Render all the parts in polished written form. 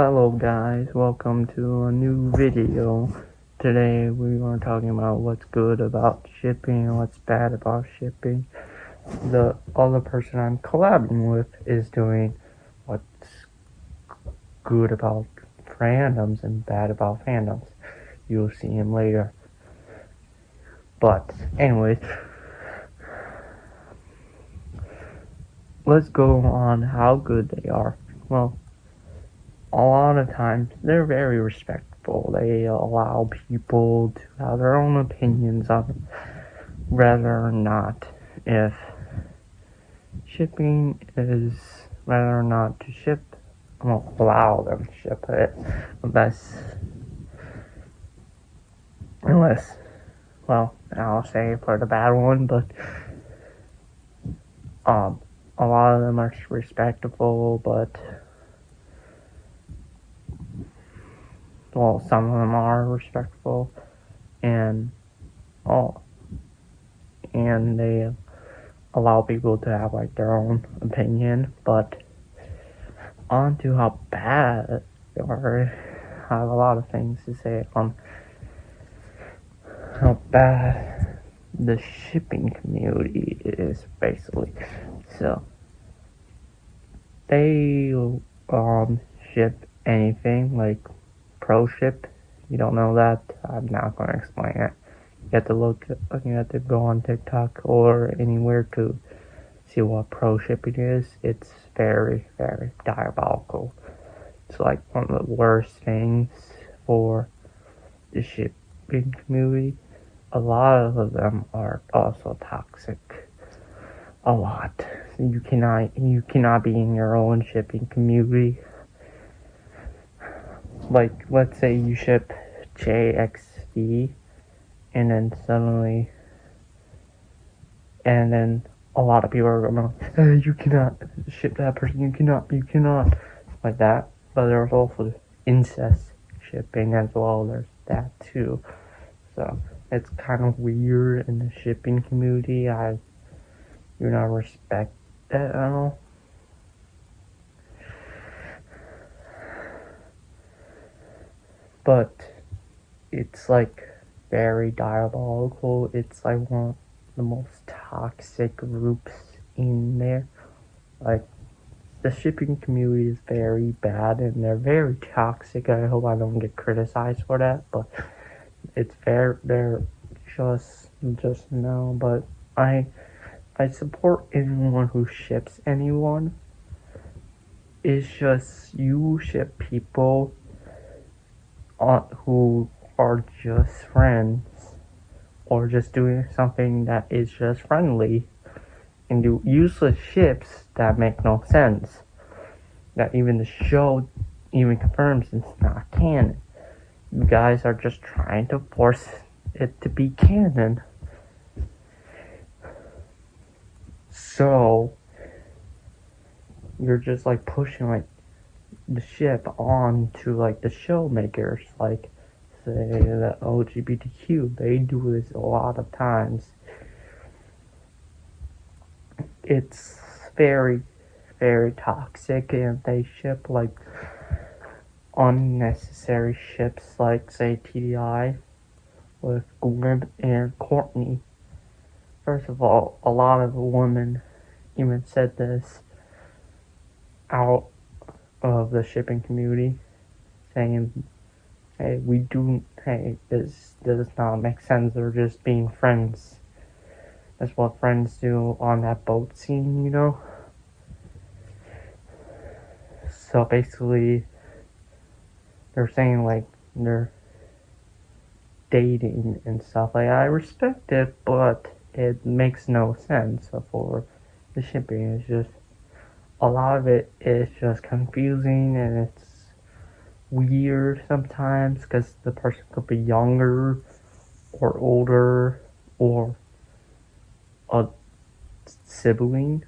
Hello guys, welcome to a new video. Today we are talking about what's good about shipping and what's bad about shipping. The other person I'm collabing with is doing what's good about fandoms and bad about fandoms. You'll see him later. But anyways, let's go on how good they are. Well, a lot of times they're very respectful. They allow people to have their own opinions on whether or not if shipping is whether or not to ship. I won't allow them to ship it unless well, I'll say for the bad one, but a lot of them are respectful, but well, some of them are respectful, and and they allow people to have like their own opinion. But on to how bad they are. I have a lot of things to say on how bad the shipping community is, basically. So they ship anything like pro ship. You don't know that? I'm not going to explain it. You have to go on TikTok or anywhere to see what pro shipping is. It's very, very diabolical. It's like one of the worst things for the shipping community. A lot of them are also toxic. A lot. You cannot be in your own shipping community. Like, let's say you ship JXD and then a lot of people are going, hey, you cannot ship that person, you cannot, like that. But there's also incest shipping as well, there's that too. So, it's kind of weird in the shipping community. I do not respect that at all. But it's like very diabolical. It's like one of the most toxic groups in there. Like, the shipping community is very bad and they're very toxic. I hope I don't get criticized for that, but it's they're just no. But I support anyone who ships anyone. It's just you ship people who are just friends or just doing something that is just friendly, and do useless ships that make no sense, that even the show even confirms it's not canon. You guys are just trying to force it to be canon. So you're just like pushing like the ship on to like the show makers, like say the LGBTQ. They do this a lot of times. It's very, very toxic, and they ship like unnecessary ships, like say TDI with Gwen and Courtney. First of all, a lot of women even said this out of the shipping community, saying, hey, this does not make sense, they're just being friends. That's what friends do on that boat scene, you know? So basically, they're saying like they're dating and stuff. Like, I respect it, but it makes no sense for the shipping. It's just, a lot of it is just confusing and it's weird sometimes because the person could be younger or older or a sibling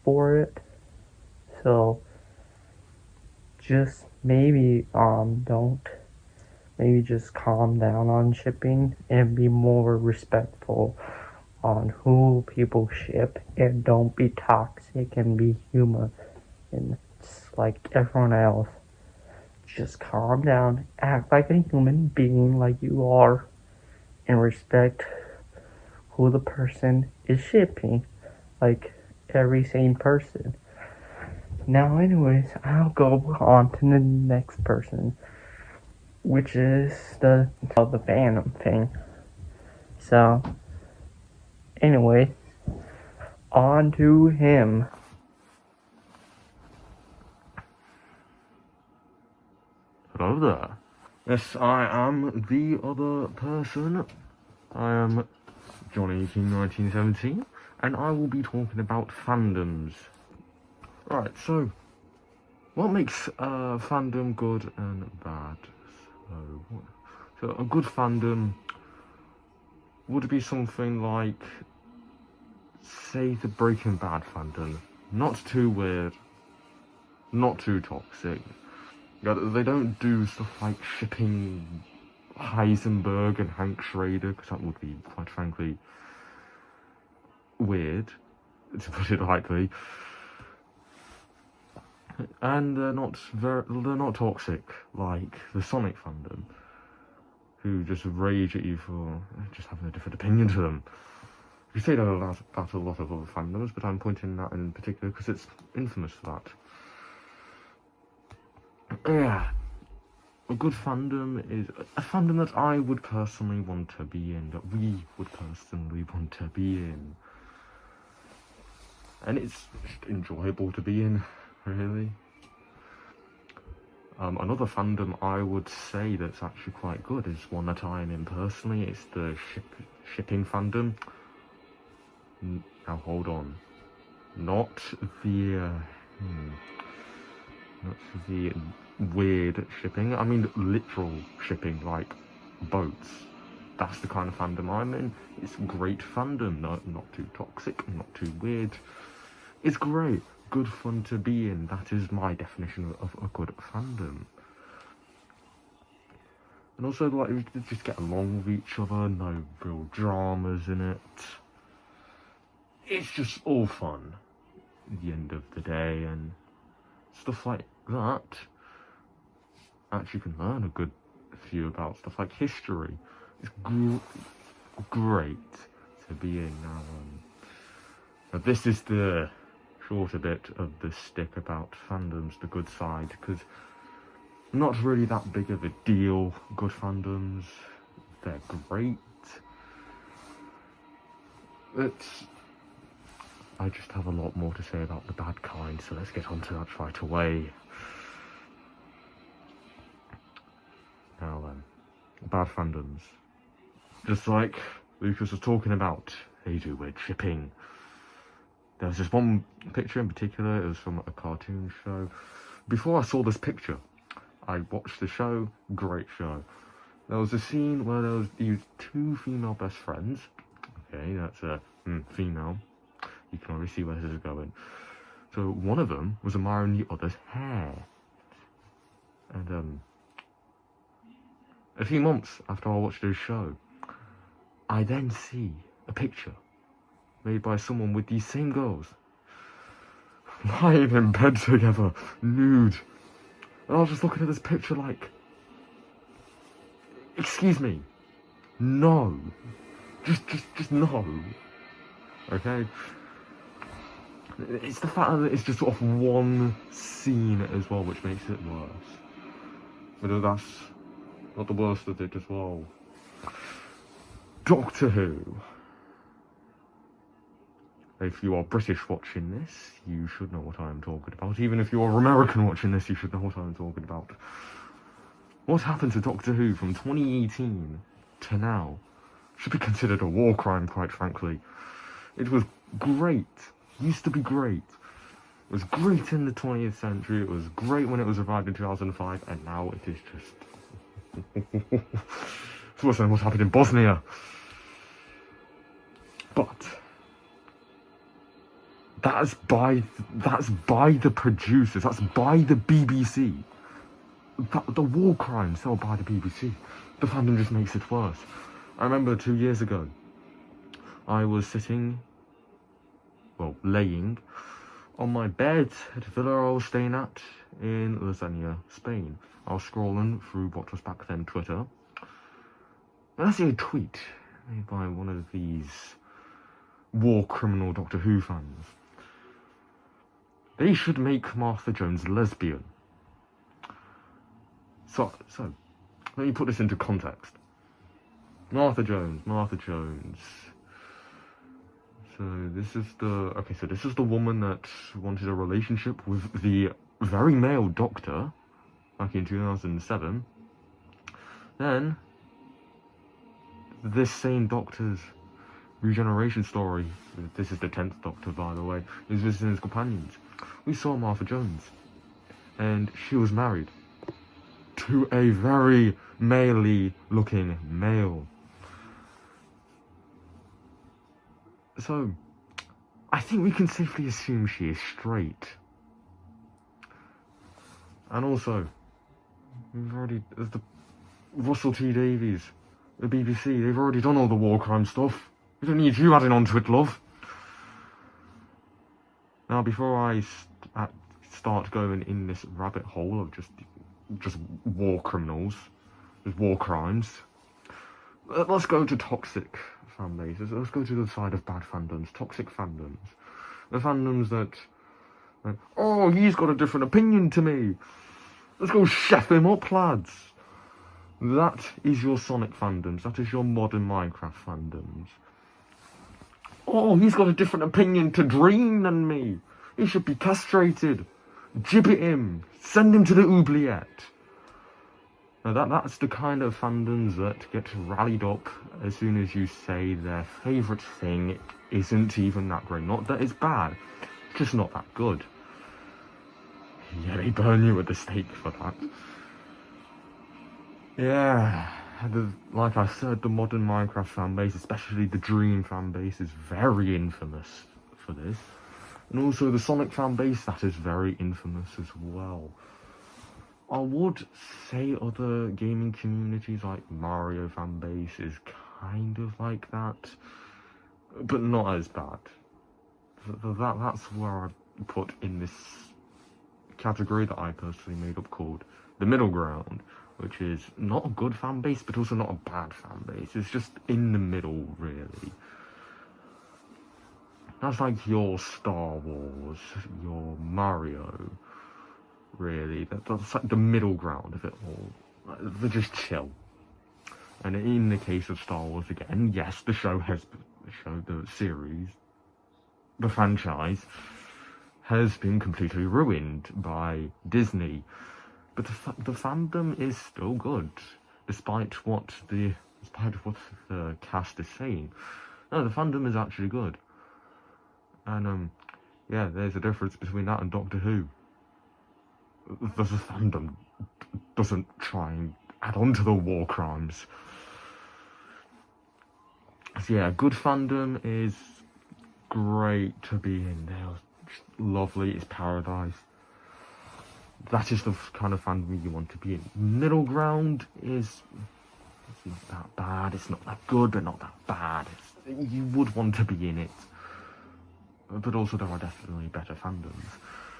for it. So just maybe just calm down on shipping and be more respectful on who people ship, and don't be toxic and be human and just like everyone else. Just calm down, act like a human being like you are, and respect who the person is shipping, like every sane person. Now, anyways, I'll go on to the next person, which is the fandom thing. So, anyway, on to him. Hello there. Yes, I am the other person. I am John 18, 1917, and I will be talking about fandoms. Right, so, what makes a fandom good and bad? So a good fandom would be something like, say, the Breaking Bad fandom. Not too weird, not too toxic. They don't do stuff like shipping Heisenberg and Hank Schrader, because that would be, quite frankly, weird, to put it lightly. And they're not toxic like the Sonic fandom, who just rage at you for just having a different opinion to them. You say that about a lot of other fandoms, but I'm pointing that in particular because it's infamous for that. Yeah, a good fandom is a fandom that I would personally want to be in, that we would personally want to be in. And it's just enjoyable to be in, really. Another fandom I would say that's actually quite good is one that I'm in personally. It's the shipping fandom. Now hold on, not the weird shipping. I mean literal shipping, like boats. That's the kind of fandom I'm in. It's great fandom, not too toxic, not too weird. It's great, good fun to be in. That is my definition of a good fandom. And also, like, we just get along with each other, no real dramas in it. It's just all fun at the end of the day, and stuff like that. Actually can learn a good few about stuff like history. It's great to be in now. Now this is the shorter bit of the stick about fandoms, the good side, because not really that big of a deal. Good fandoms, they're great. I just have a lot more to say about the bad kind, so let's get on to that right away. Now then, bad fandoms. Just like Lucas was talking about, they do weird shipping. There was this one picture in particular, it was from a cartoon show. Before I saw this picture, I watched the show, great show. There was a scene where there was these two female best friends. Okay, that's a female. You can already see where this is going. So one of them was admiring the other's hair. And a few months after I watched this show, I then see a picture made by someone with these same girls lying in bed together, nude. And I was just looking at this picture like, excuse me, no. Just no. Okay? It's the fact that it's just sort of one scene as well, which makes it worse. But that's not the worst of it as well. Doctor Who. If you are British watching this, you should know what I am talking about. Even if you are American watching this, you should know what I am talking about. What happened to Doctor Who from 2018 to now should be considered a war crime, quite frankly. It was great. Used to be great. It was great in the 20th century. It was great when it was revived in 2005, and now it is just it's worse than what happened in Bosnia. But that's by the producers. That's by the BBC. The war crimes are by the BBC. The fandom just makes it worse. I remember 2 years ago, I was laying on my bed at the villa I was staying at in Lasagna, Spain. I was scrolling through what was back then Twitter, and I see a tweet made by one of these war criminal Doctor Who fans. They should make Martha Jones lesbian. So let me put this into context. Martha Jones. So this is the woman that wanted a relationship with the very male Doctor back in 2007. Then this same Doctor's regeneration story, this is the 10th Doctor by the way, is visiting his companions. We saw Martha Jones, and she was married to a very male-y looking male. So, I think we can safely assume she is straight. And also, the Russell T Davies, the BBC, they've already done all the war crime stuff. We don't need you adding on to it, love. Now, before I start going in this rabbit hole of just war criminals, just war crimes, let's go to toxic fan bases. Let's go to the side of bad fandoms, toxic fandoms. The fandoms that, oh, he's got a different opinion to me. Let's go chef him up, lads. That is your Sonic fandoms. That is your modern Minecraft fandoms. Oh, he's got a different opinion to Dream than me. He should be castrated. Gibbet him. Send him to the oubliette. Now that's the kind of fandoms that get rallied up as soon as you say their favourite thing isn't even that great. Not that it's bad, it's just not that good. Yeah, they burn you at the stake for that. Yeah, like I said, the modern Minecraft fanbase, especially the Dream fanbase, is very infamous for this. And also the Sonic fanbase, that is very infamous as well. I would say other gaming communities like Mario fanbase is kind of like that, but not as bad. That's where I put in this category that I personally made up called the middle ground, which is not a good fan base, but also not a bad fan base. It's just in the middle, really. That's like your Star Wars, your Mario, really. That's like the middle ground of it all. They're just chill. And in the case of Star Wars again, yes, the series, the franchise, has been completely ruined by Disney. But the fandom is still good, despite what the cast is saying. No, the fandom is actually good. And yeah, there's a difference between that and Doctor Who. The fandom doesn't try and add on to the war crimes. So yeah, good fandom is great to be in. They're lovely, it's paradise. That is the kind of fandom you want to be in. Middle ground is, it's not that bad, it's not that good, but not that bad. You would want to be in it. But also there are definitely better fandoms.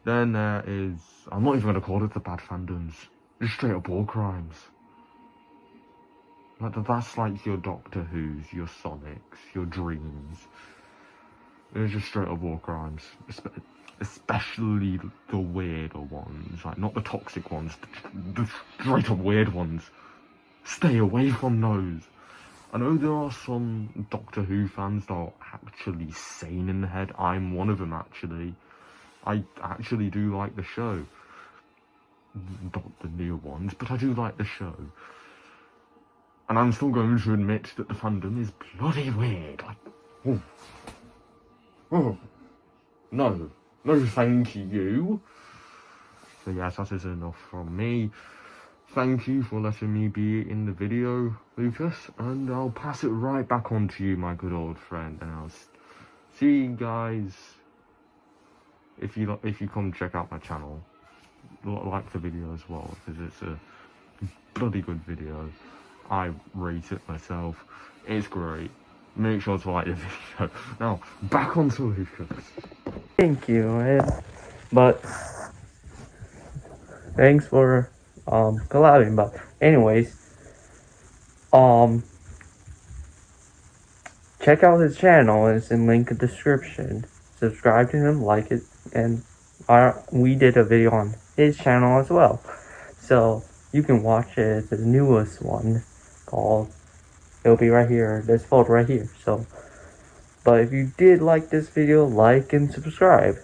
Then there is, I'm not even going to call it the bad fandoms, just straight up war crimes. That's like your Doctor Who's, your Sonics, your Dreams. They're just straight up war crimes. Especially the weirder ones, like not the toxic ones, the straight up weird ones. Stay away from those. I know there are some Doctor Who fans that are actually sane in the head. I'm one of them, actually. I actually do like the show. Not the new ones, but I do like the show. And I'm still going to admit that the fandom is bloody weird. Like, oh, no, thank you. So yes, that is enough from me. Thank you for letting me be in the video, Lucas, and I'll pass it right back on to you, my good old friend, and I'll see you guys if you come check out my channel. Like the video as well, because it's a bloody good video. I rate it myself. It's great. make sure to like the video. Now, back onto Lucas. Thank you, man. But thanks for collabing. But anyways, check out his channel. It's in link in the description. Subscribe to him, like it, and we did a video on his channel as well. So you can watch it. It's the newest one called. It'll be right here. This photo right here. So, but if you did like this video, like and subscribe.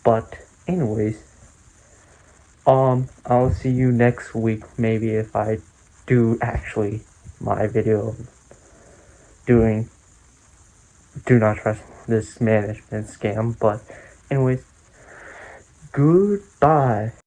But anyways, I'll see you next week. Maybe if I do actually my video doing do not trust this management scam. But anyways, goodbye.